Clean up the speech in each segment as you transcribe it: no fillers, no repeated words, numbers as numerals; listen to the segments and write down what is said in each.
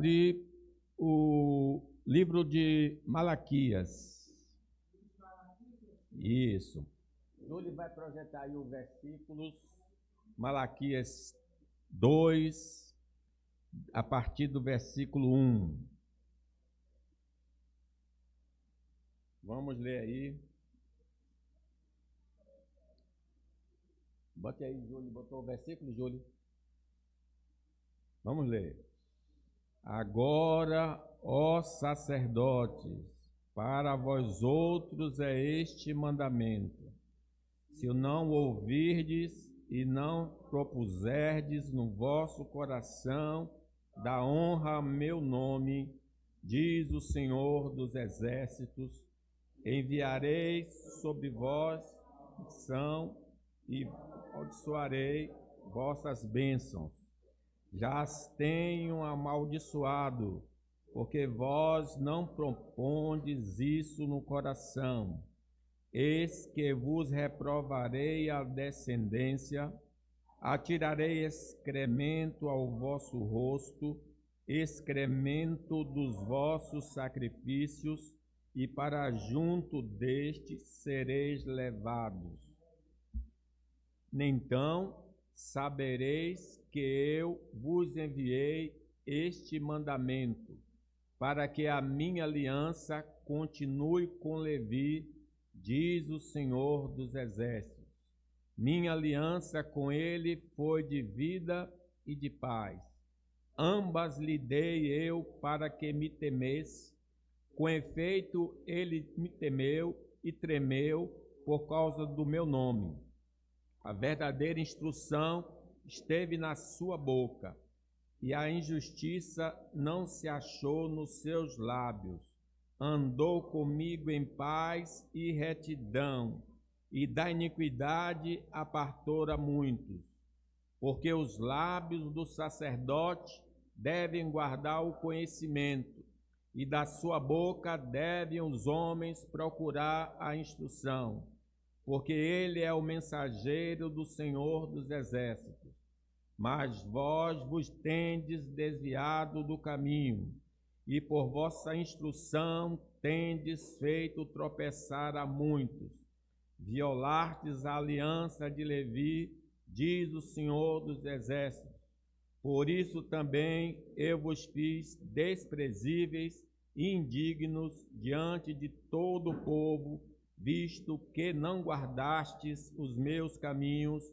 de o livro de Malaquias. Isso. Júlio vai projetar aí os versículos, Malaquias 2, a partir do versículo 1. Vamos ler aí. Bote aí, Júlio. Botou o versículo, Júlio? Vamos ler. Agora, ó sacerdotes, para vós outros é este mandamento: se não ouvirdes e não propuserdes no vosso coração da honra a meu nome, diz o Senhor dos Exércitos, enviarei sobre vós maldição e amaldiçoarei vossas bênçãos. Já as tenho amaldiçoado, porque vós não propondes isso no coração. Eis que vos reprovarei a descendência, atirarei excremento ao vosso rosto, excremento dos vossos sacrifícios, e para junto destes sereis levados. Então sabereis que eu vos enviei este mandamento, para que a minha aliança continue com Levi, diz o Senhor dos Exércitos. Minha aliança com ele foi de vida e de paz. Ambas lhe dei eu para que me temesse. Com efeito, ele me temeu e tremeu por causa do meu nome. A verdadeira instrução esteve na sua boca, e a injustiça não se achou nos seus lábios. Andou comigo em paz e retidão, e da iniquidade apartou a muitos. Porque os lábios do sacerdote devem guardar o conhecimento, e da sua boca devem os homens procurar a instrução. Porque ele é o mensageiro do Senhor dos Exércitos. Mas vós vos tendes desviado do caminho, e por vossa instrução tendes feito tropeçar a muitos. Violastes a aliança de Levi, diz o Senhor dos Exércitos. Por isso também eu vos fiz desprezíveis e indignos diante de todo o povo, visto que não guardastes os meus caminhos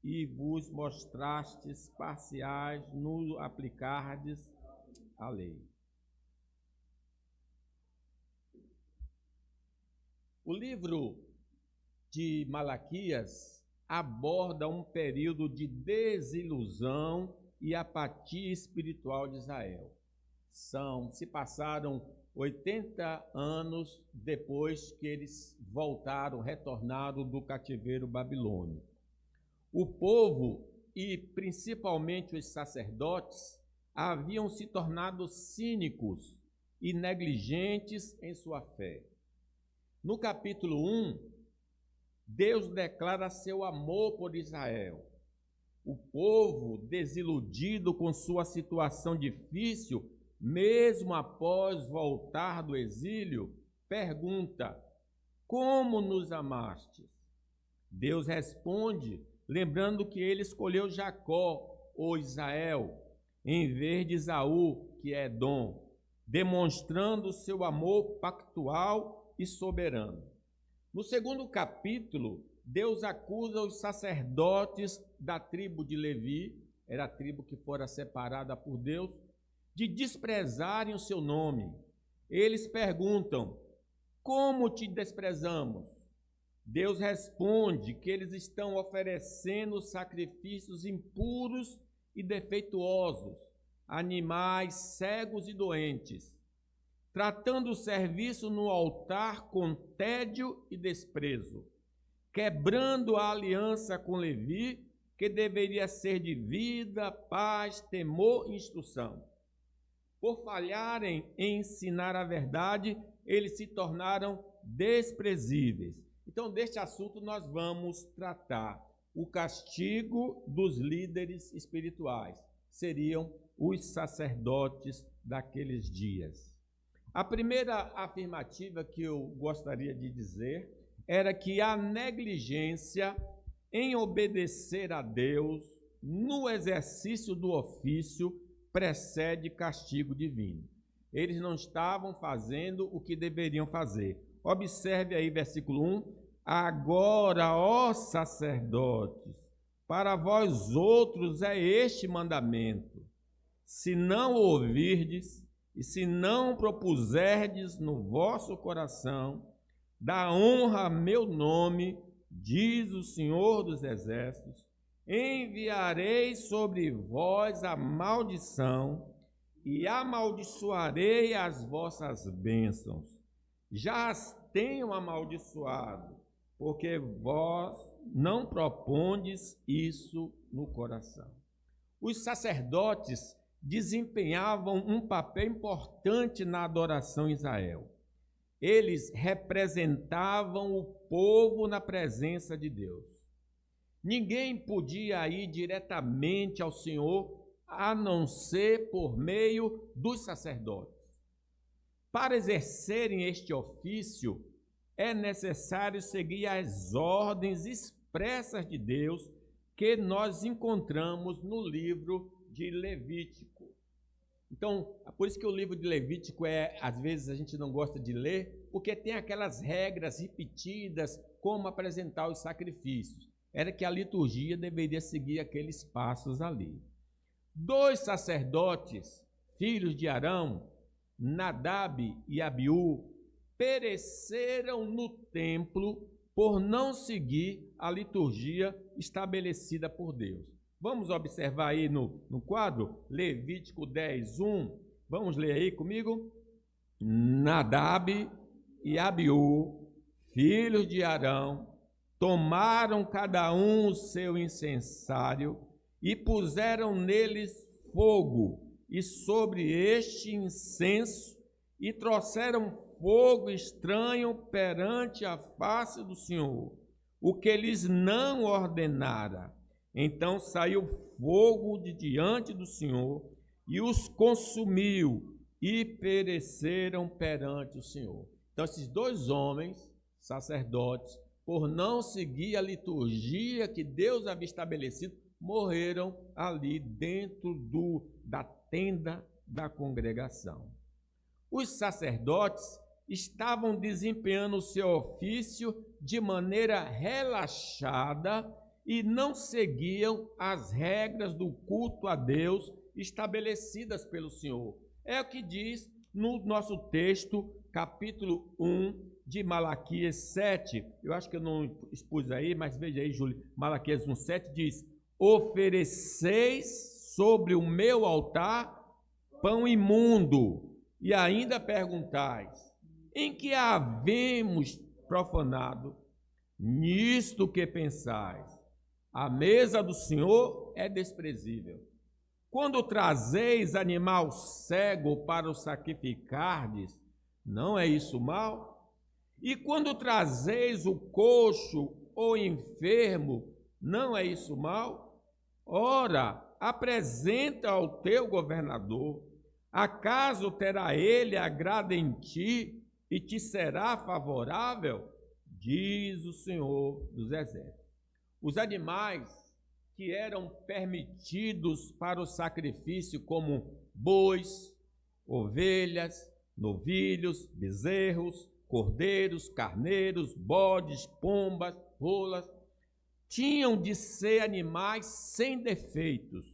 e vos mostrastes parciais no aplicardes a lei. O livro de Malaquias aborda um período de desilusão e apatia espiritual de Israel. Se passaram 80 anos depois que eles retornaram do cativeiro babilônico. O povo, e principalmente os sacerdotes, haviam se tornado cínicos e negligentes em sua fé. No capítulo 1, Deus declara seu amor por Israel. O povo, desiludido com sua situação difícil, mesmo após voltar do exílio, pergunta: como nos amastes? Deus responde, lembrando que ele escolheu Jacó, ou Israel, em vez de Esaú, que é Edom, demonstrando seu amor pactual e soberano. No segundo capítulo, Deus acusa os sacerdotes da tribo de Levi, era a tribo que fora separada por Deus, de desprezarem o seu nome. Eles perguntam: como te desprezamos? Deus responde que eles estão oferecendo sacrifícios impuros e defeituosos, animais cegos e doentes, tratando o serviço no altar com tédio e desprezo, quebrando a aliança com Levi, que deveria ser de vida, paz, temor e instrução. Por falharem em ensinar a verdade, eles se tornaram desprezíveis. Então, deste assunto nós vamos tratar o castigo dos líderes espirituais. Seriam os sacerdotes daqueles dias. A primeira afirmativa que eu gostaria de dizer era que a negligência em obedecer a Deus no exercício do ofício precede castigo divino. Eles não estavam fazendo o que deveriam fazer. Observe aí versículo 1. Agora, ó sacerdotes, para vós outros é este mandamento: se não ouvirdes e se não propuserdes no vosso coração, dá honra a meu nome, diz o Senhor dos Exércitos, enviarei sobre vós a maldição e amaldiçoarei as vossas bênçãos. Já as tenho amaldiçoado, porque vós não propondes isso no coração. Os sacerdotes desempenhavam um papel importante na adoração em Israel. Eles representavam o povo na presença de Deus. Ninguém podia ir diretamente ao Senhor a não ser por meio dos sacerdotes. Para exercerem este ofício, é necessário seguir as ordens expressas de Deus que nós encontramos no livro de Levítico. Então, por isso que o livro de Levítico às vezes a gente não gosta de ler, porque tem aquelas regras repetidas, como apresentar os sacrifícios. Era que a liturgia deveria seguir aqueles passos ali. 2 sacerdotes, filhos de Arão, Nadab e Abiú, pereceram no templo por não seguir a liturgia estabelecida por Deus. Vamos observar aí no quadro, Levítico 10, 1. Vamos ler aí comigo? Nadab e Abiú, filhos de Arão, tomaram cada um o seu incensário e puseram neles fogo, e sobre este incenso, e trouxeram fogo estranho perante a face do Senhor, o que lhes não ordenara. Então saiu fogo de diante do Senhor e os consumiu, e pereceram perante o Senhor. Então esses 2 homens, sacerdotes, por não seguir a liturgia que Deus havia estabelecido, morreram ali dentro da tenda da congregação. Os sacerdotes estavam desempenhando o seu ofício de maneira relaxada e não seguiam as regras do culto a Deus estabelecidas pelo Senhor. É o que diz no nosso texto, capítulo 1 de Malaquias 7. Eu acho que eu não expus aí, mas veja aí, Júlio. Malaquias 1:7 diz: ofereceis sobre o meu altar pão imundo, e ainda perguntais: em que havemos profanado? Nisto que pensais, a mesa do Senhor é desprezível. Quando trazeis animal cego para o sacrificardes, não é isso mal? E quando trazeis o coxo ou enfermo, não é isso mal? Ora, apresenta ao teu governador. Acaso terá ele agrado em ti e te será favorável? Diz o Senhor dos Exércitos. Os animais que eram permitidos para o sacrifício, como bois, ovelhas, novilhos, bezerros, cordeiros, carneiros, bodes, pombas, rolas, tinham de ser animais sem defeitos.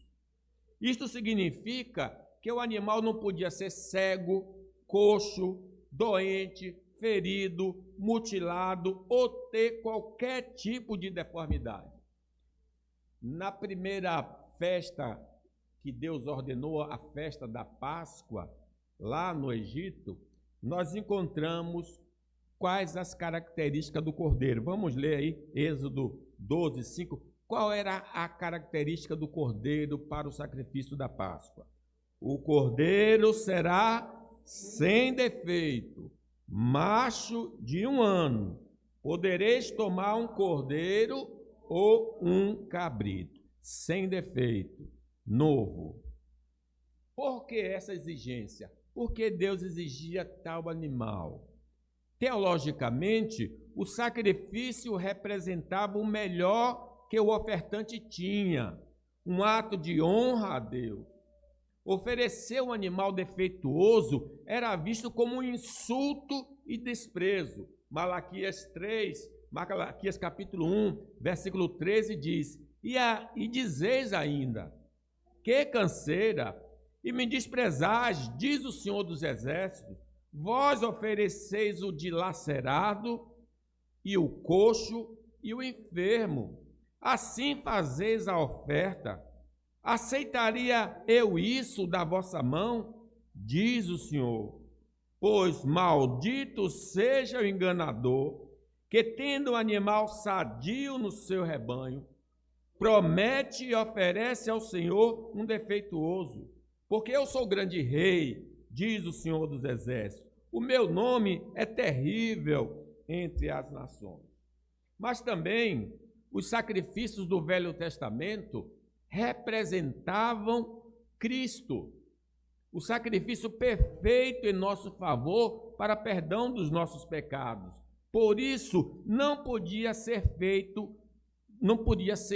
Isto significa que o animal não podia ser cego, coxo, doente, ferido, mutilado ou ter qualquer tipo de deformidade. Na primeira festa que Deus ordenou, a festa da Páscoa, lá no Egito, nós encontramos quais as características do cordeiro. Vamos ler aí, Êxodo 12, 5. Qual era a característica do cordeiro para o sacrifício da Páscoa? O cordeiro será sem defeito, macho de 1 ano. Podereis tomar um cordeiro ou um cabrito, sem defeito, novo. Por que essa exigência? Porque Deus exigia tal animal. Teologicamente, o sacrifício representava o melhor que o ofertante tinha, um ato de honra a Deus. Oferecer um animal defeituoso era visto como um insulto e desprezo. Malaquias capítulo 1, versículo 13 diz: E dizeis ainda, que canseira, e me desprezais, diz o Senhor dos Exércitos, vós ofereceis o dilacerado, e o coxo, e o enfermo. Assim fazeis a oferta. Aceitaria eu isso da vossa mão? Diz o Senhor. Pois maldito seja o enganador, que tendo um animal sadio no seu rebanho, promete e oferece ao Senhor um defeituoso. Porque eu sou grande rei, diz o Senhor dos Exércitos. O meu nome é terrível entre as nações. Mas também os sacrifícios do Velho Testamento representavam Cristo, o sacrifício perfeito em nosso favor para perdão dos nossos pecados. Por isso, não podia ser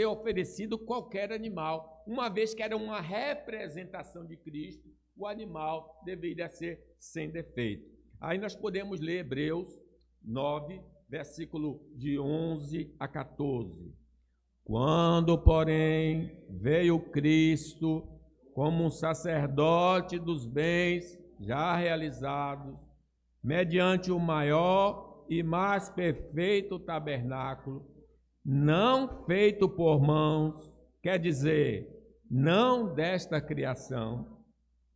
oferecido qualquer animal, uma vez que era uma representação de Cristo, o animal deveria ser sem defeito. Aí nós podemos ler Hebreus 9, versículo de 11 a 14. Quando, porém, veio Cristo como um sacerdote dos bens já realizados, mediante o maior e mais perfeito tabernáculo, não feito por mãos, quer dizer, não desta criação,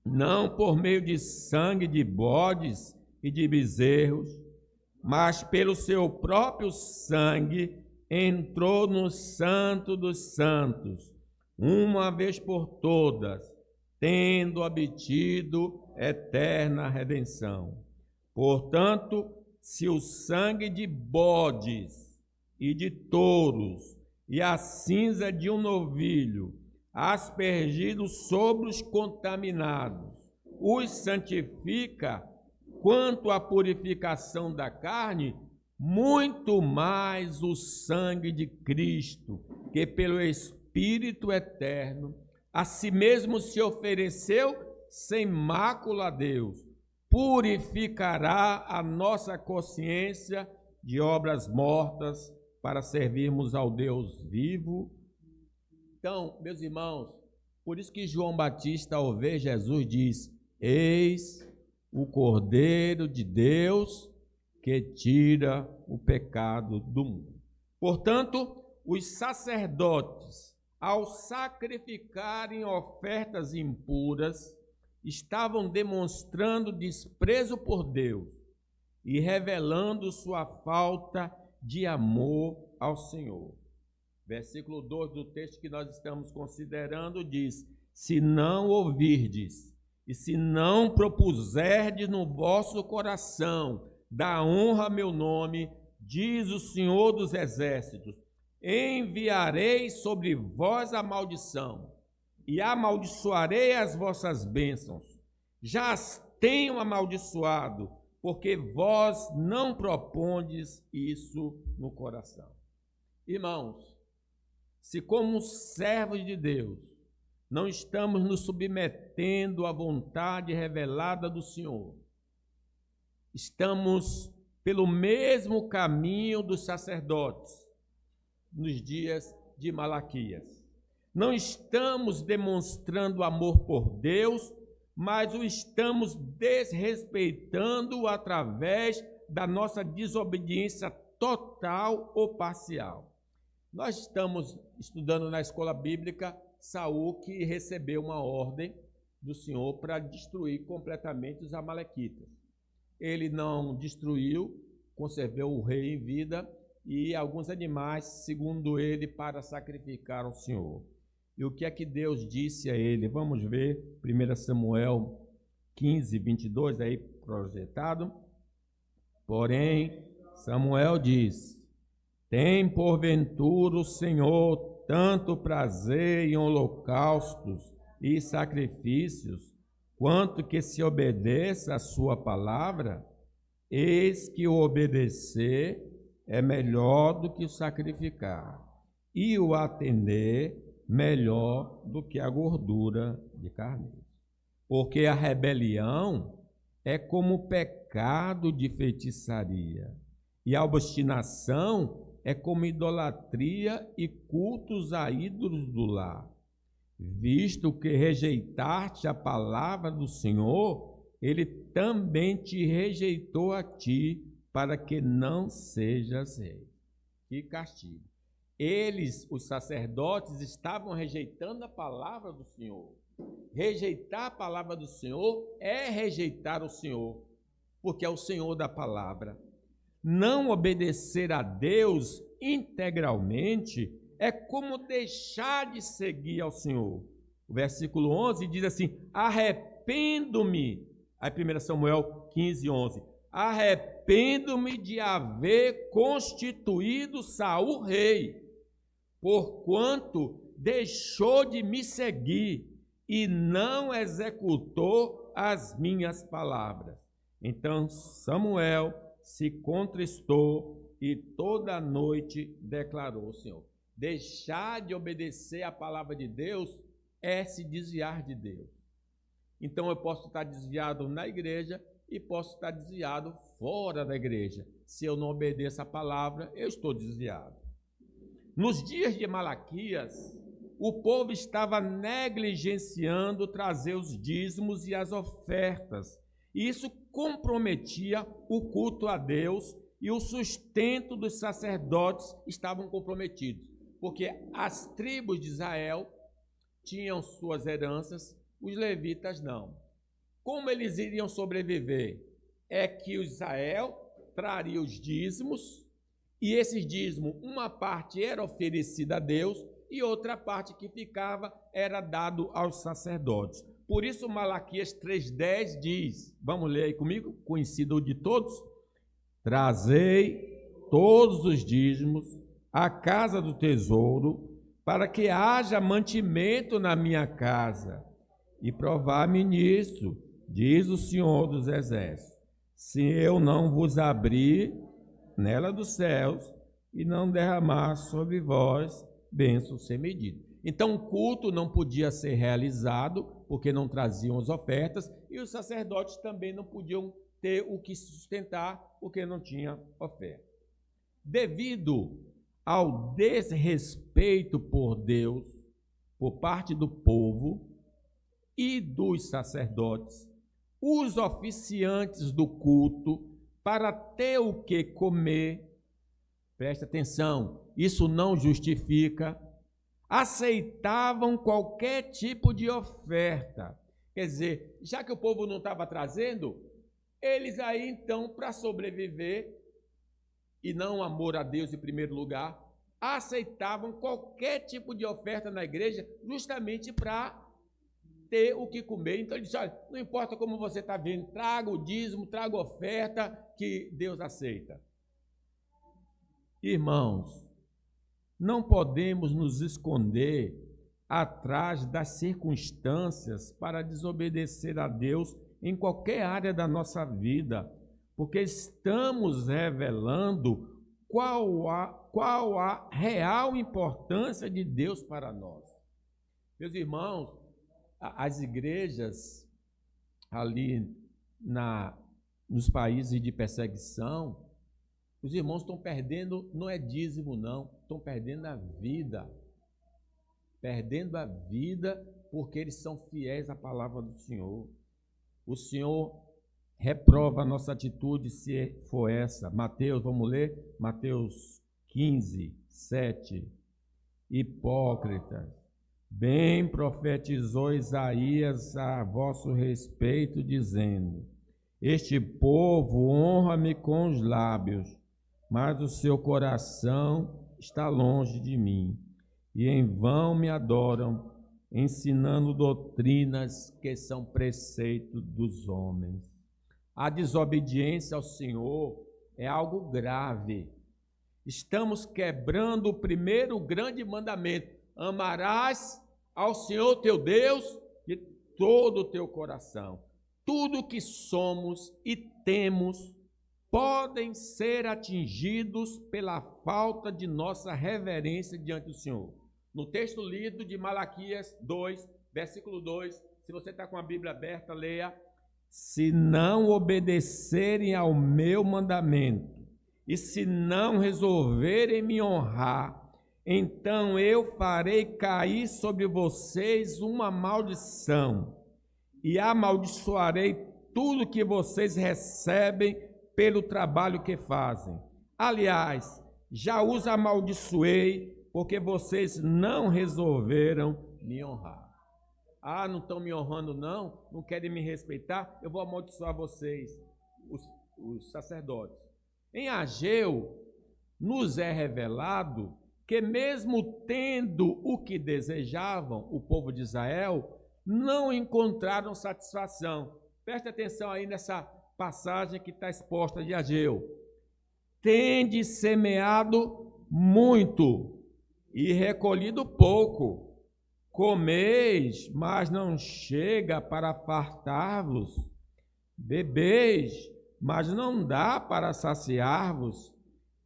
não por meio de sangue de bodes e de bezerros, mas pelo seu próprio sangue entrou no Santo dos Santos, uma vez por todas, tendo obtido eterna redenção. Portanto, se o sangue de bodes e de touros e a cinza de um novilho, aspergidos sobre os contaminados, os santifica quanto à purificação da carne, muito mais o sangue de Cristo, que pelo Espírito eterno a si mesmo se ofereceu sem mácula a Deus, purificará a nossa consciência de obras mortas para servirmos ao Deus vivo. Então, meus irmãos, por isso que João Batista, ao ver Jesus, diz: eis o Cordeiro de Deus que tira o pecado do mundo. Portanto, os sacerdotes, ao sacrificarem ofertas impuras, estavam demonstrando desprezo por Deus e revelando sua falta de amor ao Senhor. Versículo 2 do texto que nós estamos considerando diz: se não ouvirdes e se não propuserdes no vosso coração da honra a meu nome, diz o Senhor dos Exércitos, enviarei sobre vós a maldição e amaldiçoarei as vossas bênçãos. Já as tenho amaldiçoado, porque vós não propondes isso no coração. Irmãos, se como servos de Deus não estamos nos submetendo à vontade revelada do Senhor, estamos pelo mesmo caminho dos sacerdotes nos dias de Malaquias. Não estamos demonstrando amor por Deus, mas o estamos desrespeitando através da nossa desobediência total ou parcial. Nós estamos estudando na escola bíblica Saul, que recebeu uma ordem do Senhor para destruir completamente os amalequitas. Ele não destruiu, conservou o rei em vida e alguns animais, segundo ele, para sacrificar ao Senhor. E o que é que Deus disse a ele? Vamos ver 1 Samuel 15, 22, aí projetado. Porém, Samuel diz: tem porventura o Senhor tanto prazer em holocaustos e sacrifícios, quanto que se obedeça a sua palavra, eis que o obedecer é melhor do que o sacrificar, e o atender melhor do que a gordura de carneiro. Porque a rebelião é como o pecado de feitiçaria, e a obstinação é como idolatria e cultos a ídolos do lar. Visto que rejeitaste a palavra do Senhor, ele também te rejeitou a ti, para que não sejas rei. Que castigo! Eles, os sacerdotes, estavam rejeitando a palavra do Senhor. Rejeitar a palavra do Senhor é rejeitar o Senhor, porque é o Senhor da palavra. Não obedecer a Deus integralmente é como deixar de seguir ao Senhor. O versículo 11 diz assim: arrependo-me. Aí 1 Samuel 15, 11. Arrependo-me de haver constituído Saul rei, porquanto deixou de me seguir e não executou as minhas palavras. Então Samuel se contristou e toda a noite declarou o Senhor. Deixar de obedecer a palavra de Deus é se desviar de Deus. Então eu posso estar desviado na igreja e posso estar desviado fora da igreja. Se eu não obedeço a palavra, eu estou desviado. Nos dias de Malaquias, o povo estava negligenciando trazer os dízimos e as ofertas. E isso comprometia o culto a Deus e o sustento dos sacerdotes estavam comprometidos. Porque as tribos de Israel tinham suas heranças, os levitas não. Como eles iriam sobreviver? É que o Israel traria os dízimos, e esses dízimos, uma parte era oferecida a Deus, e outra parte que ficava era dado aos sacerdotes. Por isso Malaquias 3,10 diz, vamos ler aí comigo, conhecido de todos: trazei todos os dízimos à casa do tesouro, para que haja mantimento na minha casa, e provar-me nisso, diz o Senhor dos Exércitos, se eu não vos abrir nela dos céus e não derramar sobre vós bênçãos sem medida. Então o culto não podia ser realizado porque não traziam as ofertas, e os sacerdotes também não podiam ter o que sustentar porque não tinha oferta. Devido ao desrespeito por Deus por parte do povo e dos sacerdotes, os oficiantes do culto, para ter o que comer, presta atenção, isso não justifica, aceitavam qualquer tipo de oferta. Quer dizer, já que o povo não estava trazendo, eles aí então, para sobreviver, e não amor a Deus em primeiro lugar, aceitavam qualquer tipo de oferta na igreja, justamente para ter o que comer. Então ele disse: olha, não importa como você está vendo, traga o dízimo, traga a oferta, que Deus aceita. Irmãos, não podemos nos esconder atrás das circunstâncias para desobedecer a Deus em qualquer área da nossa vida, porque estamos revelando qual a real importância de Deus para nós. Meus irmãos, as igrejas ali nos países de perseguição, os irmãos estão perdendo, não é dízimo não, estão perdendo a vida. Perdendo a vida porque eles são fiéis à palavra do Senhor. O Senhor reprova a nossa atitude se for essa. Mateus, vamos ler? Mateus 15, 7. Hipócritas, bem profetizou Isaías a vosso respeito, dizendo: este povo honra-me com os lábios, mas o seu coração está longe de mim, e em vão me adoram, ensinando doutrinas que são preceito dos homens. A desobediência ao Senhor é algo grave. Estamos quebrando o primeiro grande mandamento: amarás ao Senhor teu Deus todo o teu coração. Tudo que somos e temos podem ser atingidos pela falta de nossa reverência diante do Senhor. No texto lido de Malaquias 2, versículo 2, se você está com a Bíblia aberta, leia. Se não obedecerem ao meu mandamento, e se não resolverem me honrar, então eu farei cair sobre vocês uma maldição, e amaldiçoarei tudo que vocês recebem pelo trabalho que fazem. Aliás, já os amaldiçoei, porque vocês não resolveram me honrar. Ah, não estão me honrando não querem me respeitar, eu vou amaldiçoar vocês, os sacerdotes. Em Ageu, nos é revelado que mesmo tendo o que desejavam, o povo de Israel, não encontraram satisfação. Preste atenção aí nessa passagem que está exposta de Ageu. Tende semeado muito e recolhido pouco. Comeis, mas não chega para fartar-vos. Bebeis, mas não dá para saciar-vos.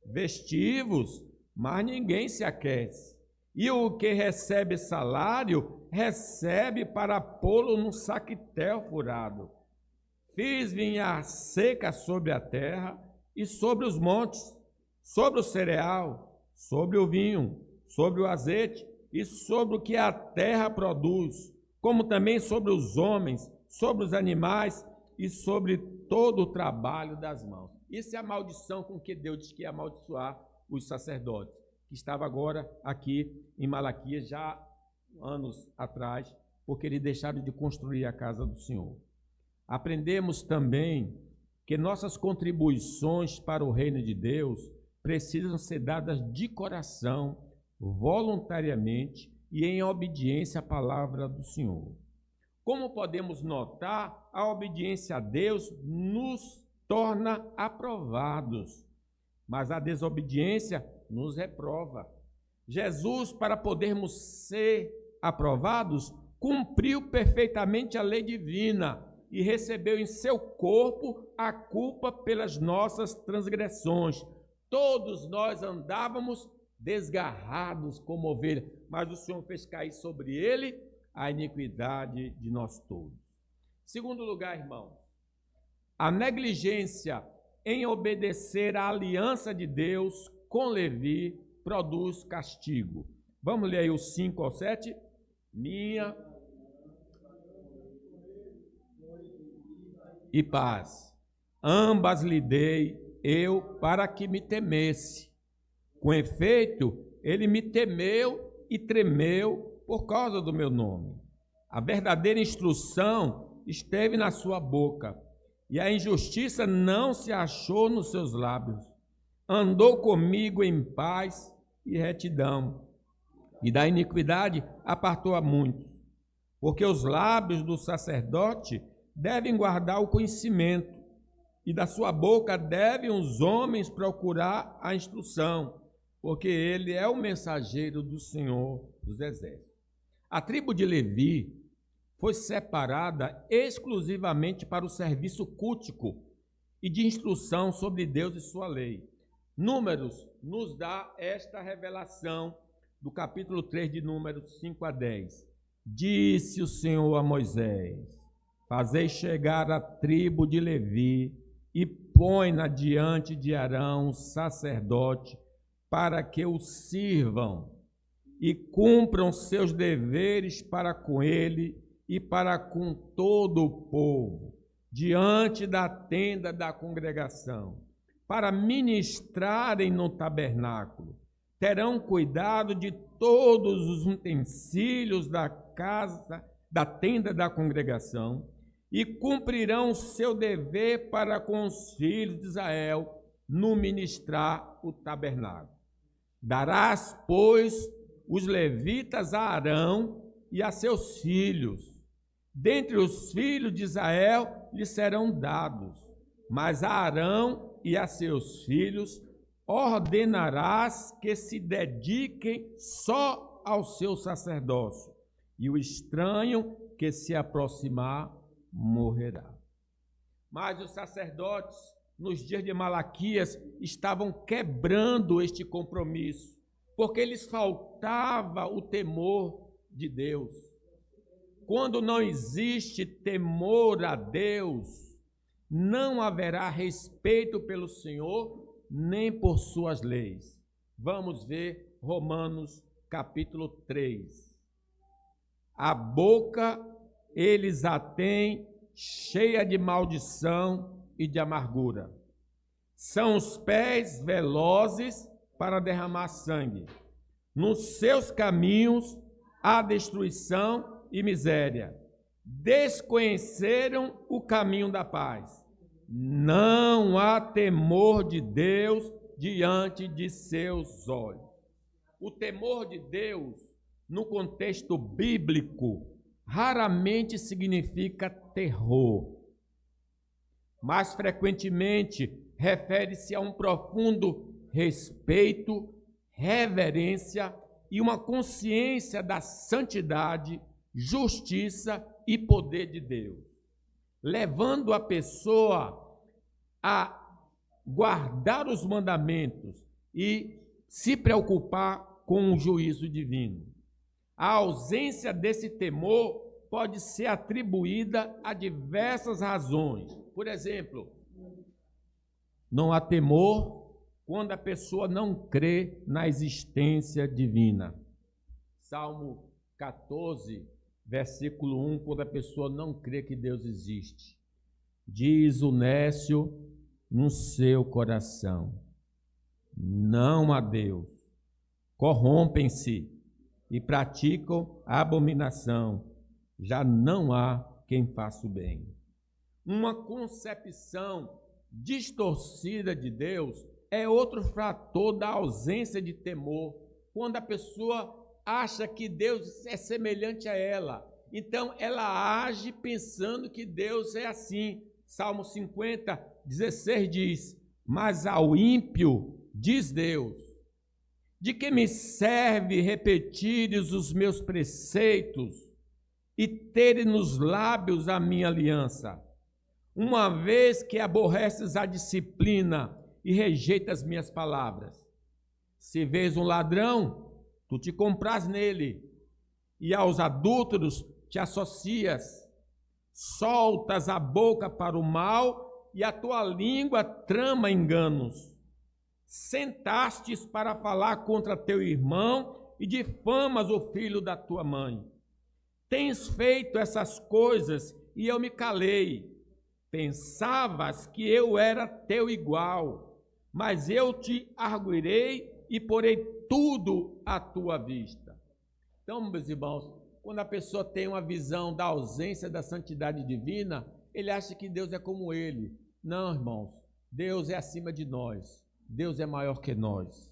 Vestivos, mas ninguém se aquece. E o que recebe salário, recebe para pô-lo num saquetel furado. Fiz vinha seca sobre a terra e sobre os montes, sobre o cereal, sobre o vinho, sobre o azeite, e sobre o que a terra produz, como também sobre os homens, sobre os animais e sobre todo o trabalho das mãos. Isso é a maldição com que Deus diz que ia amaldiçoar os sacerdotes, que estava agora aqui em Malaquias, já anos atrás, porque eles deixaram de construir a casa do Senhor. Aprendemos também que nossas contribuições para o reino de Deus precisam ser dadas de coração, voluntariamente e em obediência à palavra do Senhor. Como podemos notar, a obediência a Deus nos torna aprovados, mas a desobediência nos reprova. Jesus, para podermos ser aprovados, cumpriu perfeitamente a lei divina e recebeu em seu corpo a culpa pelas nossas transgressões. Todos nós andávamos desgarrados como ovelha, mas o Senhor fez cair sobre ele a iniquidade de nós todos. Segundo lugar, irmão, a negligência em obedecer à aliança de Deus com Levi produz castigo. Vamos ler aí os 5 ao 7. Minha e paz, ambas lhe dei eu para que me temesse. Com efeito, ele me temeu e tremeu por causa do meu nome. A verdadeira instrução esteve na sua boca, e a injustiça não se achou nos seus lábios. Andou comigo em paz e retidão, e da iniquidade apartou a muitos. Porque os lábios do sacerdote devem guardar o conhecimento, e da sua boca devem os homens procurar a instrução, porque ele é o mensageiro do Senhor dos Exércitos. A tribo de Levi foi separada exclusivamente para o serviço cultico e de instrução sobre Deus e sua lei. Números nos dá esta revelação do capítulo 3 de Números 5 a 10. Disse o Senhor a Moisés: fazei chegar a tribo de Levi e põe-na diante de Arão, sacerdote, para que o sirvam e cumpram seus deveres para com ele e para com todo o povo, diante da tenda da congregação, para ministrarem no tabernáculo. Terão cuidado de todos os utensílios da casa, da tenda da congregação, e cumprirão seu dever para com os filhos de Israel no ministrar o tabernáculo. Darás, pois, os levitas a Arão e a seus filhos. Dentre os filhos de Israel lhes serão dados, mas a Arão e a seus filhos ordenarás que se dediquem só ao seu sacerdócio, e o estranho que se aproximar morrerá. Mas os sacerdotes, nos dias de Malaquias, estavam quebrando este compromisso, porque lhes faltava o temor de Deus. Quando não existe temor a Deus, não haverá respeito pelo Senhor, nem por suas leis. Vamos ver Romanos capítulo 3. A boca eles a têm cheia de maldição e de amargura. São os pés velozes para derramar sangue. Nos seus caminhos há destruição e miséria. Desconheceram o caminho da paz. Não há temor de Deus diante de seus olhos. O temor de Deus, no contexto bíblico, raramente significa terror. Mais frequentemente, refere-se a um profundo respeito, reverência e uma consciência da santidade, justiça e poder de Deus, levando a pessoa a guardar os mandamentos e se preocupar com o juízo divino. A ausência desse temor pode ser atribuída a diversas razões. Por exemplo, não há temor quando a pessoa não crê na existência divina. Salmo 14, versículo 1, quando a pessoa não crê que Deus existe. Diz o nécio no seu coração: não há Deus. Corrompem-se e praticam a abominação. Já não há quem faça o bem. Uma concepção distorcida de Deus é outro fator da ausência de temor, quando a pessoa acha que Deus é semelhante a ela. Então, ela age pensando que Deus é assim. Salmo 50, 16 diz: mas ao ímpio, diz Deus, de que me serve repetires os meus preceitos e teres nos lábios a minha aliança, uma vez que aborreces a disciplina e rejeitas minhas palavras? Se vês um ladrão, tu te compraz nele, e aos adúlteros te associas. Soltas a boca para o mal e a tua língua trama enganos. Sentastes para falar contra teu irmão e difamas o filho da tua mãe. Tens feito essas coisas e eu me calei. Pensavas que eu era teu igual, mas eu te arguirei e porei tudo à tua vista. Então, meus irmãos, quando a pessoa tem uma visão da ausência da santidade divina, ele acha que Deus é como ele. Não, irmãos, Deus é acima de nós. Deus é maior que nós.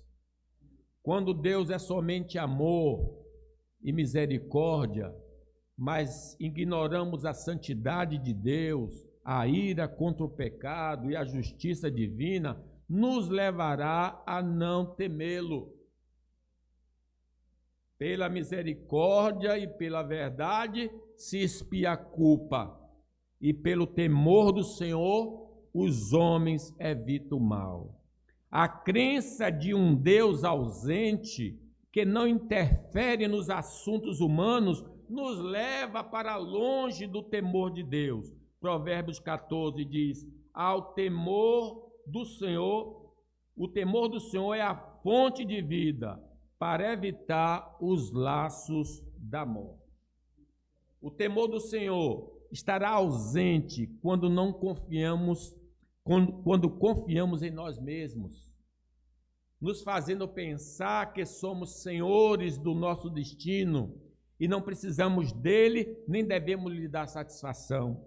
Quando Deus é somente amor e misericórdia, mas ignoramos a santidade de Deus, a ira contra o pecado e a justiça divina, nos levará a não temê-lo. Pela misericórdia e pela verdade se expia a culpa, e pelo temor do Senhor os homens evitam o mal. A crença de um Deus ausente, que não interfere nos assuntos humanos, nos leva para longe do temor de Deus. Provérbios 14 diz: ao temor do Senhor, o temor do Senhor é a fonte de vida, para evitar os laços da morte. O temor do Senhor estará ausente quando não confiamos, quando confiamos em nós mesmos, nos fazendo pensar que somos senhores do nosso destino e não precisamos dele, nem devemos lhe dar satisfação.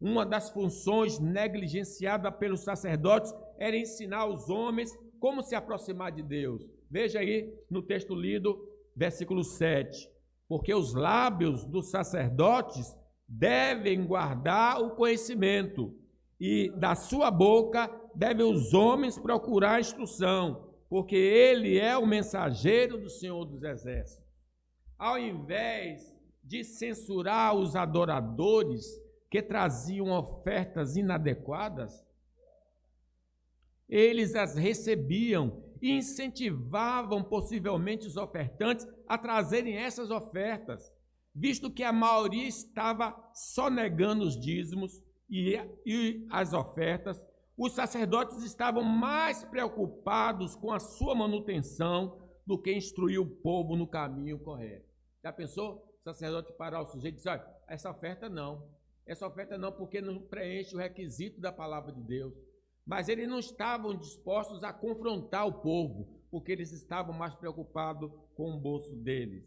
Uma das funções negligenciadas pelos sacerdotes era ensinar os homens como se aproximar de Deus. Veja aí no texto lido, versículo 7. Porque os lábios dos sacerdotes devem guardar o conhecimento, e da sua boca devem os homens procurar instrução, porque ele é o mensageiro do Senhor dos Exércitos. Ao invés de censurar os adoradores que traziam ofertas inadequadas? Eles as recebiam e incentivavam possivelmente os ofertantes a trazerem essas ofertas, visto que a maioria estava só negando os dízimos e as ofertas. Os sacerdotes estavam mais preocupados com a sua manutenção do que instruir o povo no caminho correto. Já pensou? O sacerdote parar o sujeito e dizer: olha, essa oferta não, porque não preenche o requisito da palavra de Deus. Mas eles não estavam dispostos a confrontar o povo, porque eles estavam mais preocupados com o bolso deles.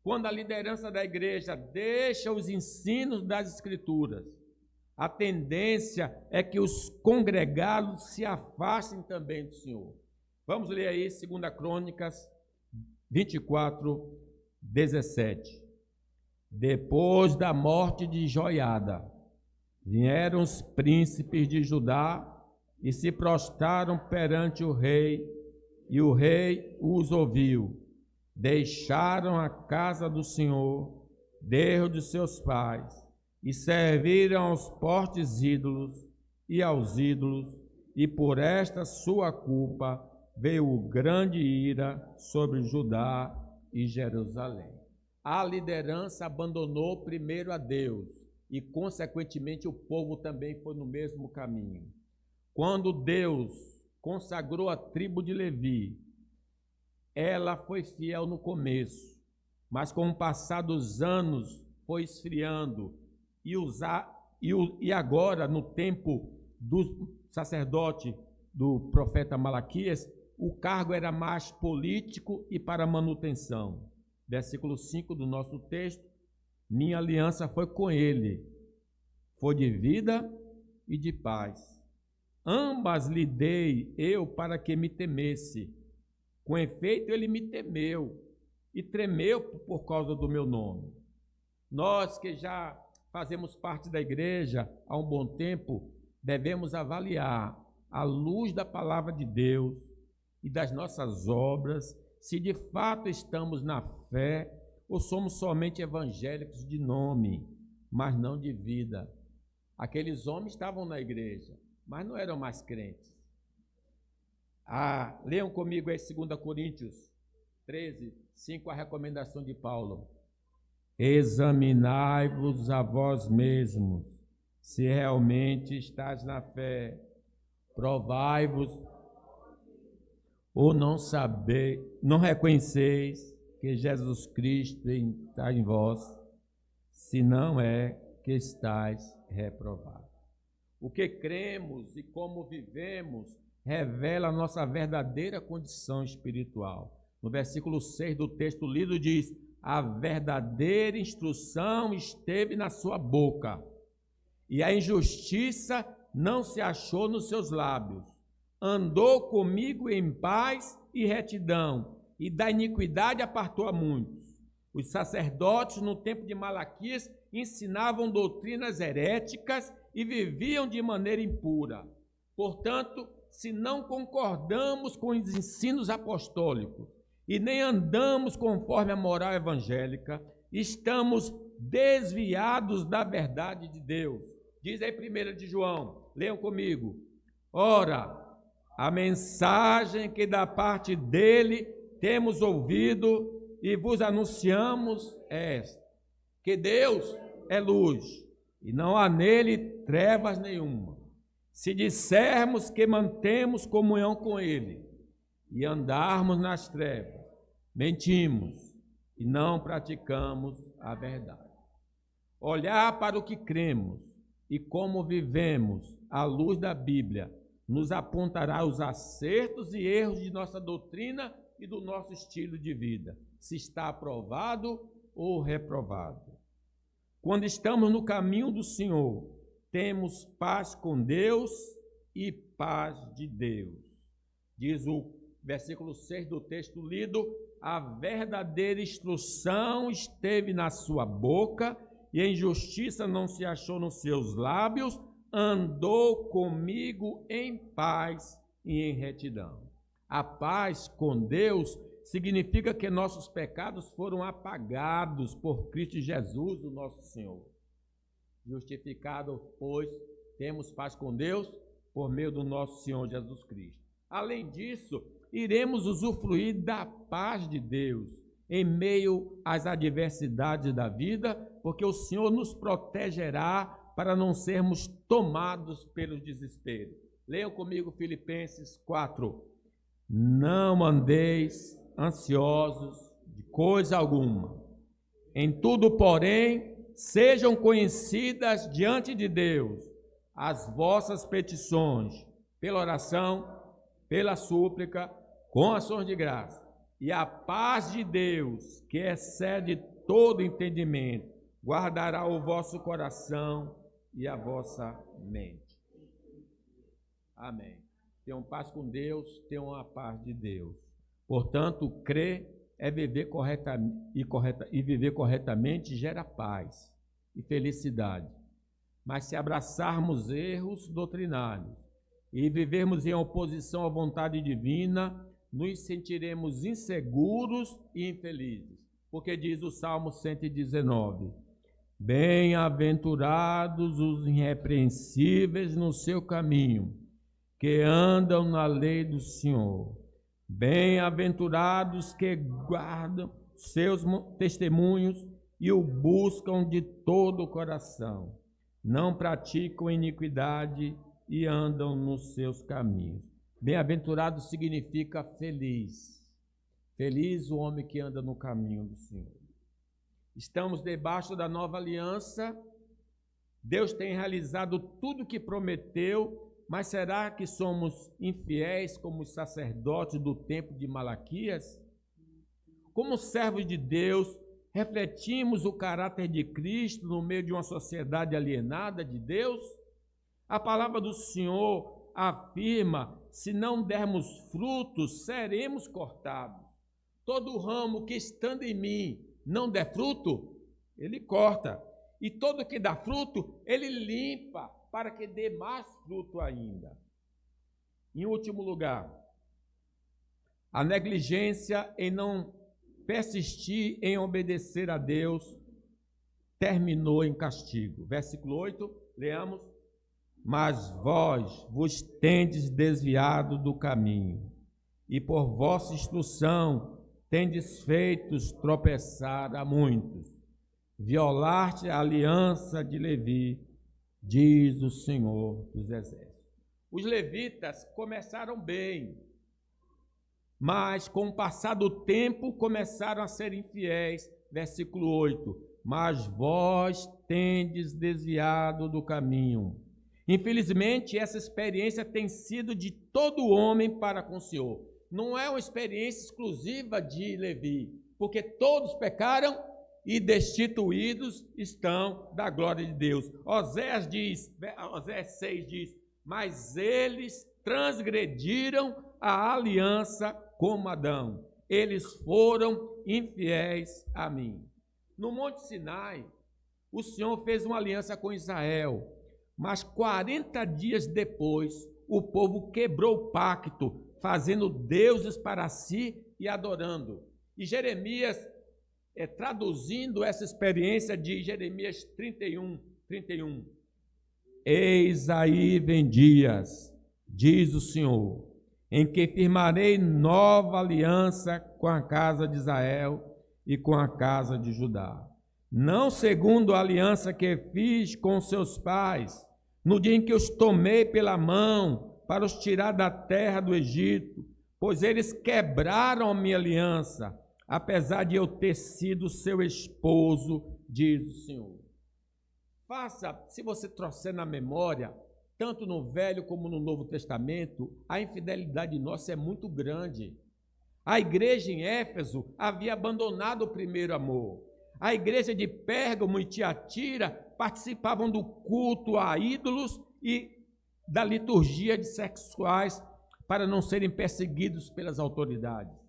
Quando a liderança da igreja deixa os ensinos das Escrituras, a tendência é que os congregados se afastem também do Senhor. Vamos ler aí 2 Crônicas 24, 17. Depois da morte de Joiada, vieram os príncipes de Judá e se prostraram perante o rei, e o rei os ouviu. Deixaram a casa do Senhor, Deus de seus pais, e serviram aos postes ídolos e aos ídolos, e por esta sua culpa veio grande ira sobre Judá e Jerusalém. A liderança abandonou primeiro a Deus e, consequentemente, o povo também foi no mesmo caminho. Quando Deus consagrou a tribo de Levi, ela foi fiel no começo, mas com o passar dos anos foi esfriando e agora, no tempo do sacerdote, do profeta Malaquias, o cargo era mais político e para manutenção. Versículo 5 do nosso texto: minha aliança foi com ele, foi de vida e de paz. Ambas lhe dei eu para que me temesse. Com efeito, ele me temeu e tremeu por causa do meu nome. Nós que já fazemos parte da igreja há um bom tempo, devemos avaliar, à luz da palavra de Deus e das nossas obras, se de fato estamos na fé ou somos somente evangélicos de nome, mas não de vida. Aqueles homens estavam na igreja, mas não eram mais crentes. Leiam comigo aí 2 Coríntios 13, 5, a recomendação de Paulo. Examinai-vos a vós mesmos, se realmente estáis na fé. Provai-vos, ou não reconheceis que Jesus Cristo está em vós, se não é que estáis reprovados. O que cremos e como vivemos revela a nossa verdadeira condição espiritual. No versículo 6 do texto lido diz: a verdadeira instrução esteve na sua boca, e a injustiça não se achou nos seus lábios. Andou comigo em paz e retidão, e da iniquidade apartou a muitos. Os sacerdotes, no tempo de Malaquias, ensinavam doutrinas heréticas e viviam de maneira impura. Portanto, se não concordamos com os ensinos apostólicos e nem andamos conforme a moral evangélica, estamos desviados da verdade de Deus. Diz aí 1 de João, leiam comigo. Ora, a mensagem que da parte dele temos ouvido e vos anunciamos é esta: que Deus é luz e não há nele trevas nenhuma. Se dissermos que mantemos comunhão com ele e andarmos nas trevas, mentimos e não praticamos a verdade. Olhar para o que cremos e como vivemos à luz da Bíblia nos apontará os acertos e erros de nossa doutrina e do nosso estilo de vida, se está aprovado ou reprovado. Quando estamos no caminho do Senhor, temos paz com Deus e paz de Deus. Diz o versículo 6 do texto lido: a verdadeira instrução esteve na sua boca, e a injustiça não se achou nos seus lábios. Andou comigo em paz e em retidão. A paz com Deus significa que nossos pecados foram apagados por Cristo Jesus, o nosso Senhor. Justificado, pois, temos paz com Deus por meio do nosso Senhor Jesus Cristo. Além disso, iremos usufruir da paz de Deus em meio às adversidades da vida, porque o Senhor nos protegerá para não sermos tomados pelo desespero. Leiam comigo Filipenses 4. Não andeis ansiosos de coisa alguma. Em tudo, porém, sejam conhecidas diante de Deus as vossas petições, pela oração, pela súplica, com ações de graça. E a paz de Deus, que excede todo entendimento, guardará o vosso coração e a vossa mente. Amém. Tenham paz com Deus, tenham a paz de Deus. Portanto, crer é viver viver corretamente gera paz e felicidade. Mas se abraçarmos erros doutrinários e vivermos em oposição à vontade divina, nos sentiremos inseguros e infelizes. Porque diz o Salmo 119, bem-aventurados os irrepreensíveis no seu caminho, que andam na lei do Senhor. Bem-aventurados que guardam seus testemunhos e o buscam de todo o coração. Não praticam iniquidade e andam nos seus caminhos. Bem-aventurado significa feliz. Feliz o homem que anda no caminho do Senhor. Estamos debaixo da nova aliança. Deus tem realizado tudo o que prometeu, mas será que somos infiéis como os sacerdotes do tempo de Malaquias? Como servos de Deus, refletimos o caráter de Cristo no meio de uma sociedade alienada de Deus? A palavra do Senhor afirma, se não dermos frutos, seremos cortados. Todo ramo que estando em mim não der fruto, ele corta. E todo que dá fruto, ele limpa, para que dê mais fruto ainda. Em último lugar, a negligência em não persistir em obedecer a Deus terminou em castigo. Versículo 8, leamos. Mas vós vos tendes desviado do caminho, e por vossa instrução tendes feitos tropeçar a muitos. Violaste a aliança de Levi, diz o Senhor dos Exércitos. Os levitas começaram bem, mas com o passar do tempo começaram a ser infiéis. Versículo 8. Mas vós tendes desviado do caminho. Infelizmente, essa experiência tem sido de todo homem para com o Senhor. Não é uma experiência exclusiva de Levi, porque todos pecaram e destituídos estão da glória de Deus. Oséias 6 diz, mas eles transgrediram a aliança como Adão. Eles foram infiéis a mim. No Monte Sinai, o Senhor fez uma aliança com Israel, mas 40 dias depois, o povo quebrou o pacto, fazendo deuses para si e adorando. E Jeremias, traduzindo essa experiência de Jeremias 31. Eis aí vem dias, diz o Senhor, em que firmarei nova aliança com a casa de Israel e com a casa de Judá. Não segundo a aliança que fiz com seus pais, no dia em que os tomei pela mão para os tirar da terra do Egito, pois eles quebraram a minha aliança, apesar de eu ter sido seu esposo, diz o Senhor. Se você trouxer na memória, tanto no Velho como no Novo Testamento, a infidelidade nossa é muito grande. A igreja em Éfeso havia abandonado o primeiro amor. A igreja de Pérgamo e Tiatira participavam do culto a ídolos e da liturgia de sexuais para não serem perseguidos pelas autoridades.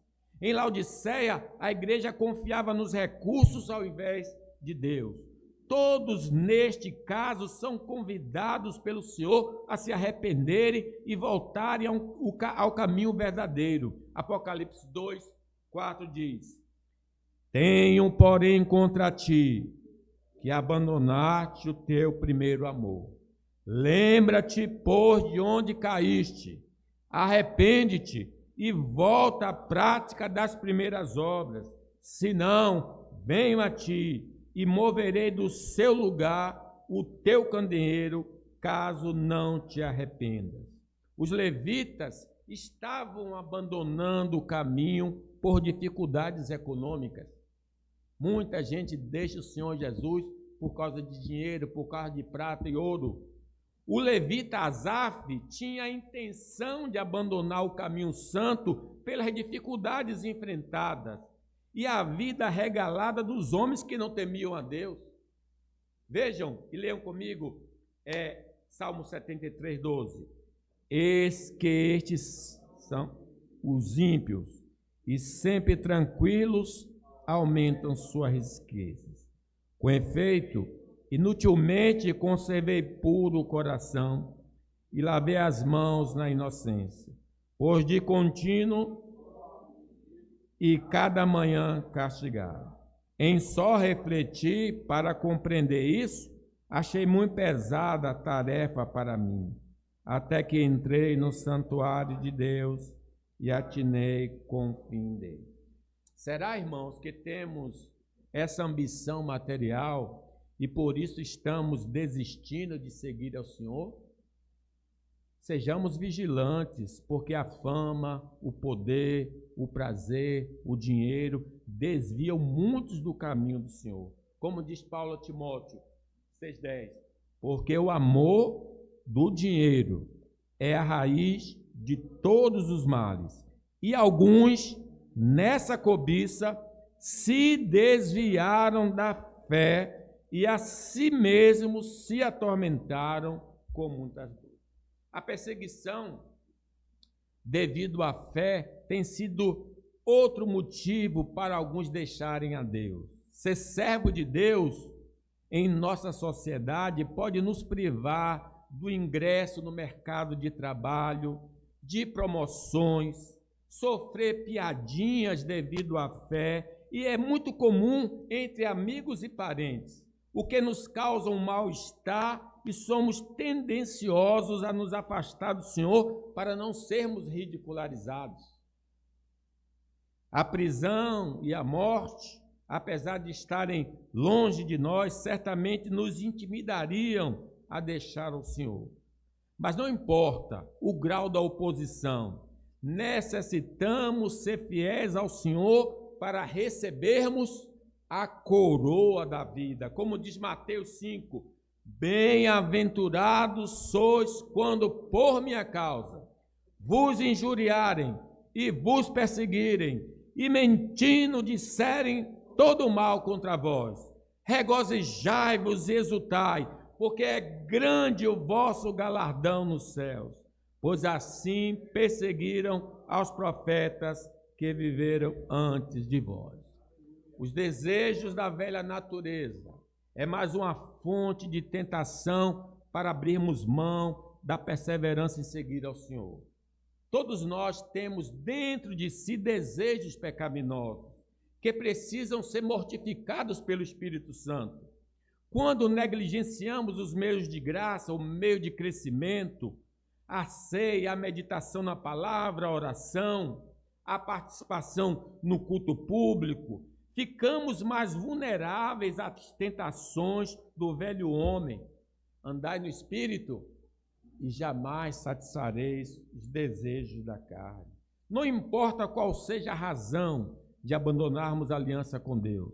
Em Laodiceia, a igreja confiava nos recursos ao invés de Deus. Todos, neste caso, são convidados pelo Senhor a se arrependerem e voltarem ao caminho verdadeiro. Apocalipse 2, 4 diz: tenho, porém, contra ti, que abandonaste o teu primeiro amor. Lembra-te, pois, de onde caíste, arrepende-te e volta à prática das primeiras obras. Senão, venho a ti e moverei do seu lugar o teu candeeiro, caso não te arrependas. Os levitas estavam abandonando o caminho por dificuldades econômicas. Muita gente deixa o Senhor Jesus por causa de dinheiro, por causa de prata e ouro. O levita Asaf tinha a intenção de abandonar o caminho santo pelas dificuldades enfrentadas e a vida regalada dos homens que não temiam a Deus. Vejam e leiam comigo, Salmo 73, 12. Eis que estes são os ímpios, e sempre tranquilos aumentam suas riquezas. Com efeito, inutilmente conservei puro o coração e lavei as mãos na inocência, pois de contínuo e cada manhã castigado. Em só refletir para compreender isso, achei muito pesada a tarefa para mim, até que entrei no santuário de Deus e atinei com o fim dele. Será, irmãos, que temos essa ambição material e por isso estamos desistindo de seguir ao Senhor? Sejamos vigilantes, porque a fama, o poder, o prazer, o dinheiro desviam muitos do caminho do Senhor. Como diz Paulo a Timóteo 6,10, porque o amor do dinheiro é a raiz de todos os males, e alguns, nessa cobiça, se desviaram da fé e a si mesmos se atormentaram com muitas dores. A perseguição devido à fé tem sido outro motivo para alguns deixarem a Deus. Ser servo de Deus em nossa sociedade pode nos privar do ingresso no mercado de trabalho, de promoções, sofrer piadinhas devido à fé, e é muito comum entre amigos e parentes, o que nos causa um mal-estar e somos tendenciosos a nos afastar do Senhor para não sermos ridicularizados. A prisão e a morte, apesar de estarem longe de nós, certamente nos intimidariam a deixar o Senhor. Mas não importa o grau da oposição, necessitamos ser fiéis ao Senhor para recebermos a coroa da vida. Como diz Mateus 5, bem-aventurados sois quando por minha causa vos injuriarem e vos perseguirem e mentindo disserem todo mal contra vós. Regozijai-vos e exultai, porque é grande o vosso galardão nos céus, pois assim perseguiram aos profetas que viveram antes de vós. Os desejos da velha natureza é mais uma fonte de tentação para abrirmos mão da perseverança em seguir ao Senhor. Todos nós temos dentro de si desejos pecaminosos que precisam ser mortificados pelo Espírito Santo. Quando negligenciamos os meios de graça, o meio de crescimento, a ceia, a meditação na palavra, a oração, a participação no culto público, ficamos mais vulneráveis às tentações do velho homem. Andai no Espírito e jamais satisfareis os desejos da carne. Não importa qual seja a razão de abandonarmos a aliança com Deus,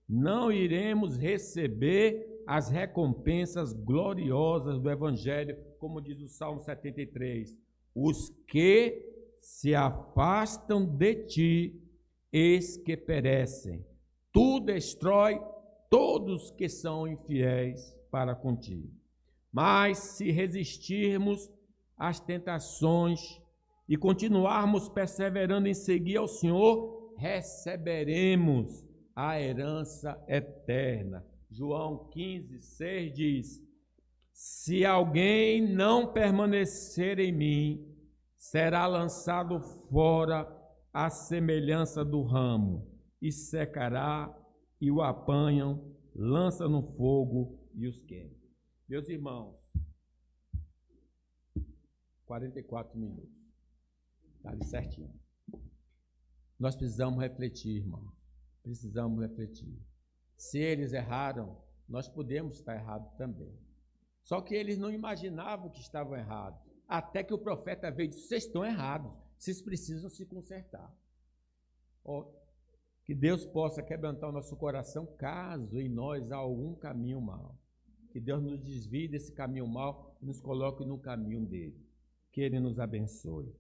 não iremos receber as recompensas gloriosas do Evangelho, como diz o Salmo 73. Os que se afastam de ti, eis que perecem. Tu destrói todos que são infiéis para contigo. Mas se resistirmos às tentações e continuarmos perseverando em seguir ao Senhor, receberemos a herança eterna. João 15, 6 diz: se alguém não permanecer em mim, será lançado fora à semelhança do ramo, e secará, e o apanham, lança no fogo e os queima. Meus irmãos, 44 minutos. Está ali certinho. Nós precisamos refletir, irmão. Precisamos refletir. Se eles erraram, nós podemos estar errados também. Só que eles não imaginavam que estavam errados. Até que o profeta veio e disse: vocês estão errados, vocês precisam se consertar. Oh, que Deus possa quebrantar o nosso coração caso em nós há algum caminho mau. Que Deus nos desvie desse caminho mau e nos coloque no caminho dele. Que ele nos abençoe.